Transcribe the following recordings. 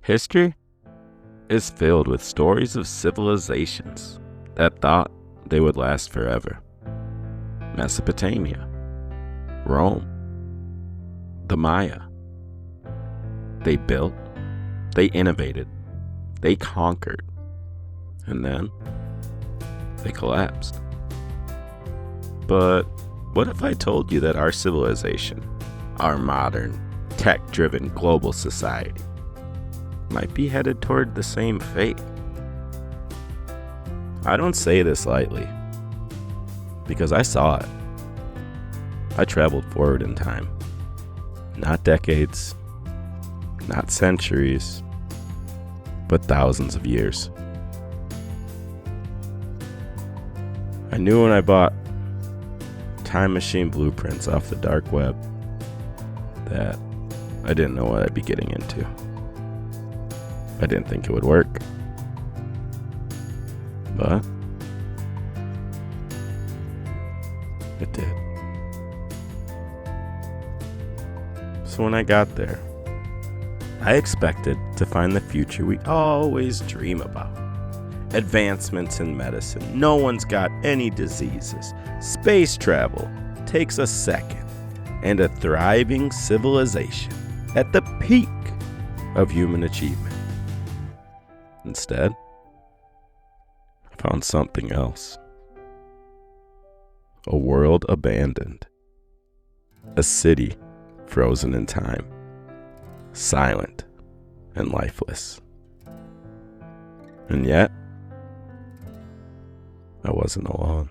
History is filled with stories of civilizations that thought they would last forever. Mesopotamia, Rome, the Maya. They built, they innovated, they conquered, and then they collapsed. But what if I told you that our civilization, our modern, tech-driven global society, might be headed toward the same fate? I don't say this lightly, because I saw it. I traveled forward in time. Not decades, not centuries, but thousands of years. I knew when I bought time machine blueprints off the dark web that I didn't know what I'd be getting into. I didn't think it would work. But it did. So when I got there, I expected to find the future we always dream about. Advancements in medicine. No one's got any diseases. Space travel takes a second. And a thriving civilization at the peak of human achievement. Instead, I found something else. A world abandoned. A city frozen in time. Silent and lifeless. And yet, I wasn't alone.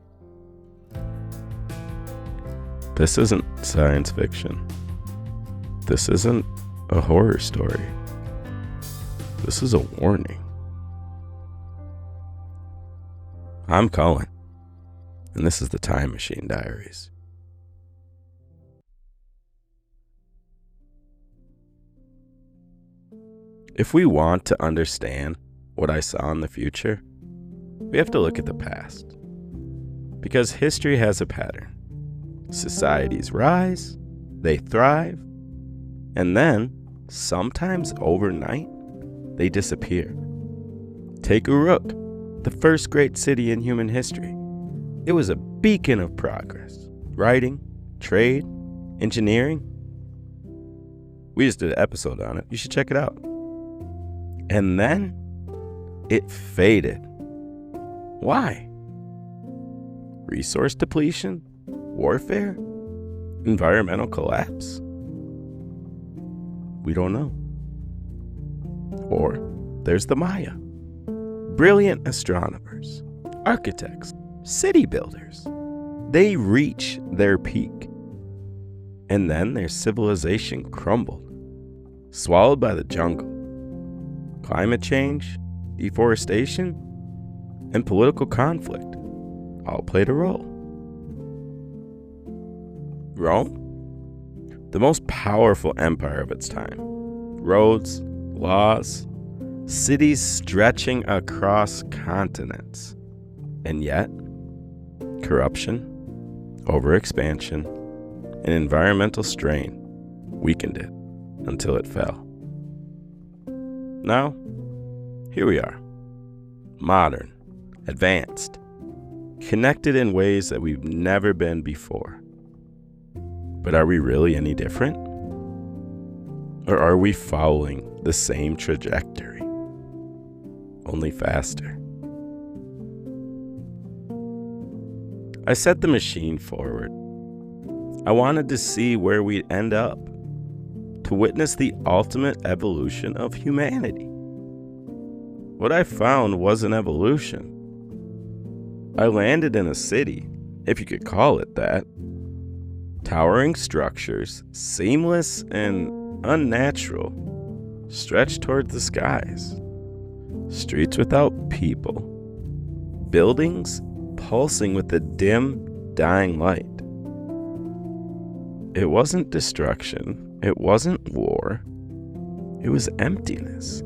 This isn't science fiction. This isn't a horror story. This is a warning. I'm Colin, and this is the Time Machine Diaries. If we want to understand what I saw in the future, we have to look at the past. Because history has a pattern. Societies rise, they thrive, and then, sometimes overnight, they disappear. Take Uruk, the first great city in human history. It was a beacon of progress. Writing, trade, engineering. We just did an episode on it. You should check it out. And then, it faded. Why? Resource depletion? Warfare? Environmental collapse? We don't know. Or there's the Maya. Brilliant astronomers, architects, city builders. They reach their peak. And then their civilization crumbled, swallowed by the jungle. Climate change, deforestation, and political conflict all played a role. Rome, the most powerful empire of its time. Roads, laws, cities stretching across continents. And yet, corruption, overexpansion, and environmental strain weakened it until it fell. Now, here we are. Modern, advanced, connected in ways that we've never been before. But are we really any different? Or are we following the same trajectory, only faster? I set the machine forward. I wanted to see where we'd end up, to witness the ultimate evolution of humanity. What I found was an evolution. I landed in a city, if you could call it that. Towering structures, seamless and unnatural, stretched toward the skies. Streets without people. Buildings pulsing with the dim, dying light. It wasn't destruction. It wasn't war. It was emptiness.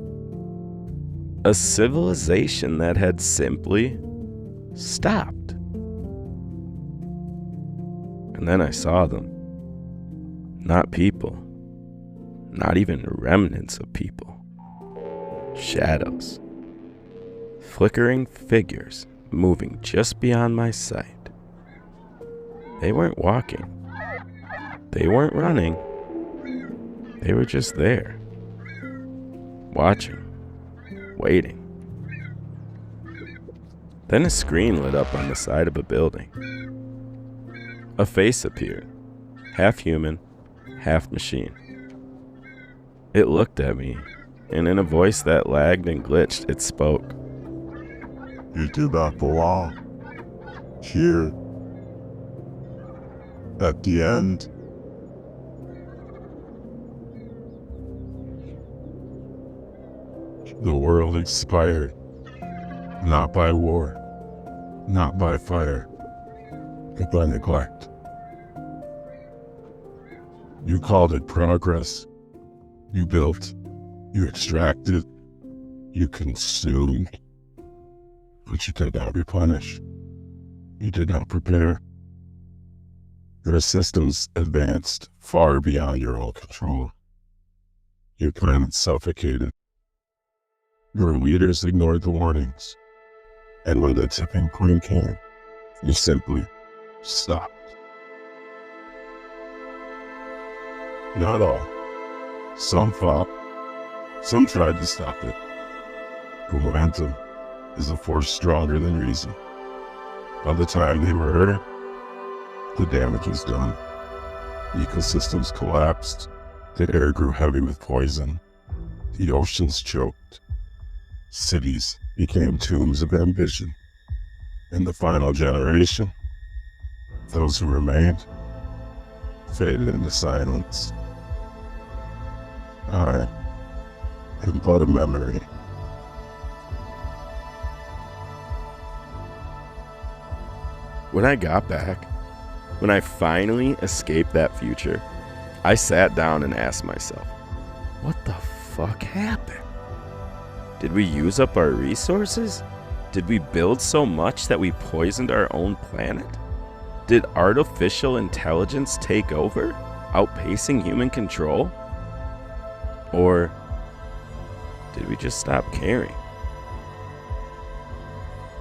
A civilization that had simply stopped. And then I saw them. Not people. Not even remnants of people. Shadows. Flickering figures moving just beyond my sight. They weren't walking. They weren't running. They were just there. Watching. Waiting. Then a screen lit up on the side of a building. A face appeared, half human, half machine. It looked at me, and in a voice that lagged and glitched, it spoke. You do not belong here. At the end, the world expired, not by war, not by fire, but by neglect. You called it progress. You built, you extracted, you consumed, but you did not replenish. You did not prepare. Your systems advanced far beyond your own control. Your planet suffocated. Your leaders ignored the warnings. And when the tipping point came, you simply stopped. Not all. Some fought. Some tried to stop it. But momentum is a force stronger than reason. By the time they were hurt, the damage was done. Ecosystems collapsed. The air grew heavy with poison. The oceans choked. Cities became tombs of ambition. And the final generation, those who remained, faded into silence. I am but a memory. When I got back, when I finally escaped that future, I sat down and asked myself, what the fuck happened? Did we use up our resources? Did we build so much that we poisoned our own planet? Did artificial intelligence take over, outpacing human control? Or did we just stop caring?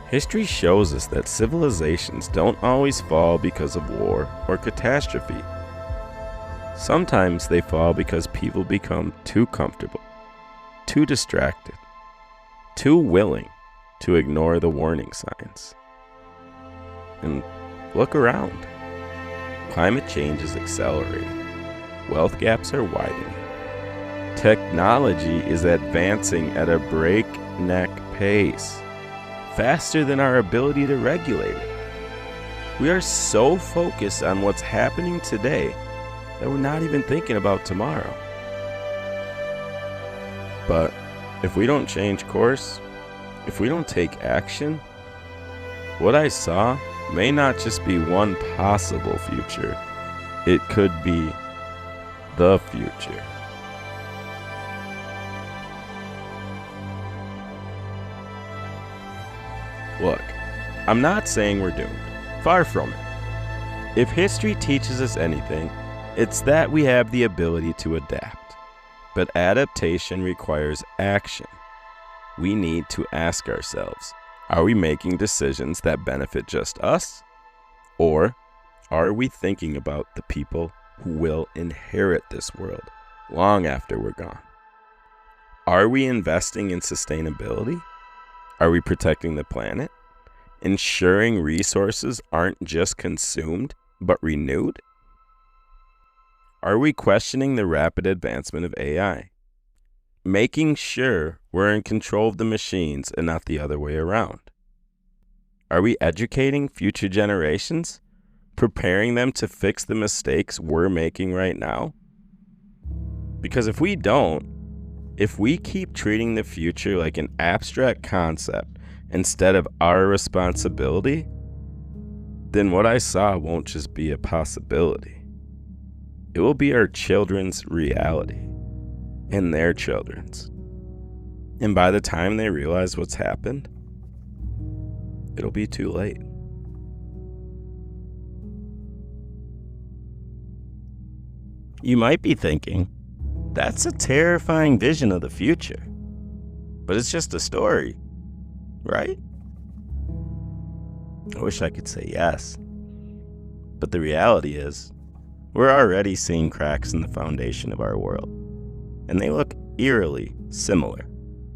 History shows us that civilizations don't always fall because of war or catastrophe. Sometimes they fall because people become too comfortable, too distracted, too willing to ignore the warning signs. And look around. Climate change is accelerating. Wealth gaps are widening. Technology is advancing at a breakneck pace, faster than our ability to regulate it. We are so focused on what's happening today that we're not even thinking about tomorrow. But if we don't change course, if we don't take action, what I saw may not just be one possible future. It could be the future. Look, I'm not saying we're doomed. Far from it. If history teaches us anything, it's that we have the ability to adapt. But adaptation requires action. We need to ask ourselves, are we making decisions that benefit just us? Or are we thinking about the people who will inherit this world long after we're gone? Are we investing in sustainability? Are we protecting the planet? Ensuring resources aren't just consumed, but renewed? Are we questioning the rapid advancement of AI? Making sure we're in control of the machines and not the other way around? Are we educating future generations? Preparing them to fix the mistakes we're making right now? Because if we don't, if we keep treating the future like an abstract concept instead of our responsibility, then what I saw won't just be a possibility. It will be our children's reality and their children's. And by the time they realize what's happened, it'll be too late. You might be thinking, that's a terrifying vision of the future. But it's just a story, right? I wish I could say yes. But the reality is, we're already seeing cracks in the foundation of our world, and they look eerily similar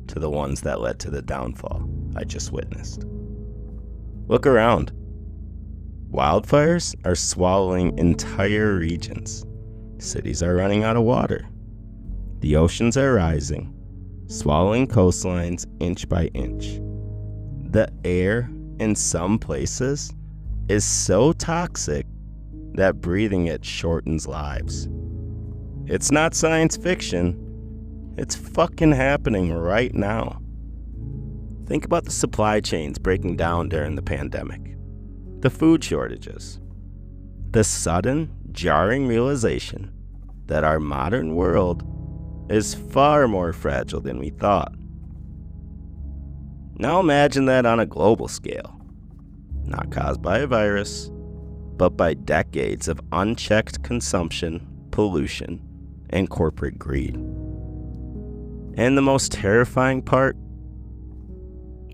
to the ones that led to the downfall I just witnessed. Look around. Wildfires are swallowing entire regions. Cities are running out of water. The oceans are rising, swallowing coastlines inch by inch. The air in some places is so toxic that breathing it shortens lives. It's not science fiction. It's fucking happening right now. Think about the supply chains breaking down during the pandemic, the food shortages, the sudden, jarring realization that our modern world is far more fragile than we thought. Now imagine that on a global scale, not caused by a virus, but by decades of unchecked consumption, pollution, and corporate greed. And the most terrifying part,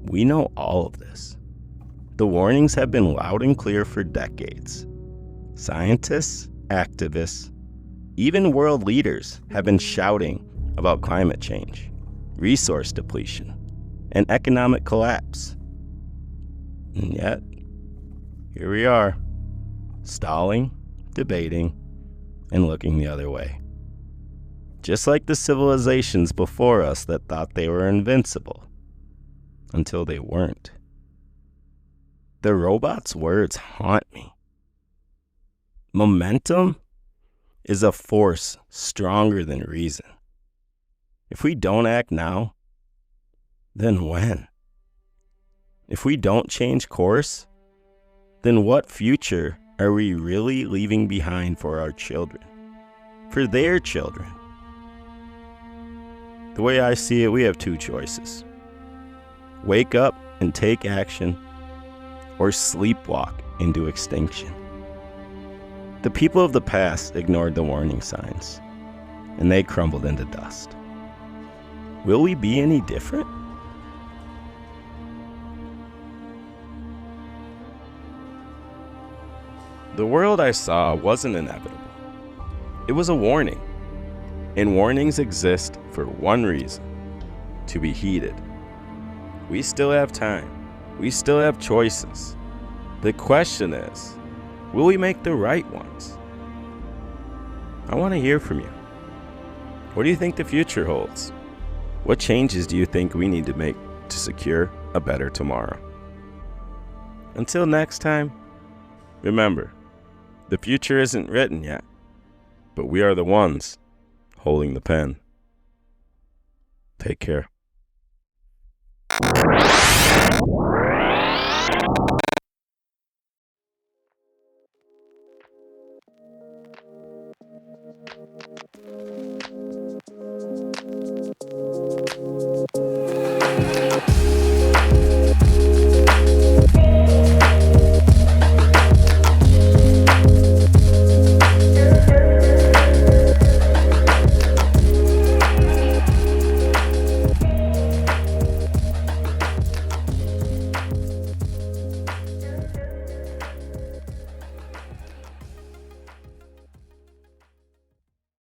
we know all of this. The warnings have been loud and clear for decades. Scientists, activists, even world leaders have been shouting about climate change, resource depletion, and economic collapse. And yet, here we are, stalling, debating, and looking the other way. Just like the civilizations before us that thought they were invincible, until they weren't. The robot's words haunt me. Momentum is a force stronger than reason. If we don't act now, then when? If we don't change course, then what future are we really leaving behind for our children? For their children? The way I see it, we have two choices. Wake up and take action, or sleepwalk into extinction. The people of the past ignored the warning signs, and they crumbled into dust. Will we be any different? The world I saw wasn't inevitable. It was a warning. And warnings exist for one reason: to be heeded. We still have time. We still have choices. The question is, will we make the right ones? I want to hear from you. What do you think the future holds? What changes do you think we need to make to secure a better tomorrow? Until next time, remember, the future isn't written yet, but we are the ones holding the pen. Take care.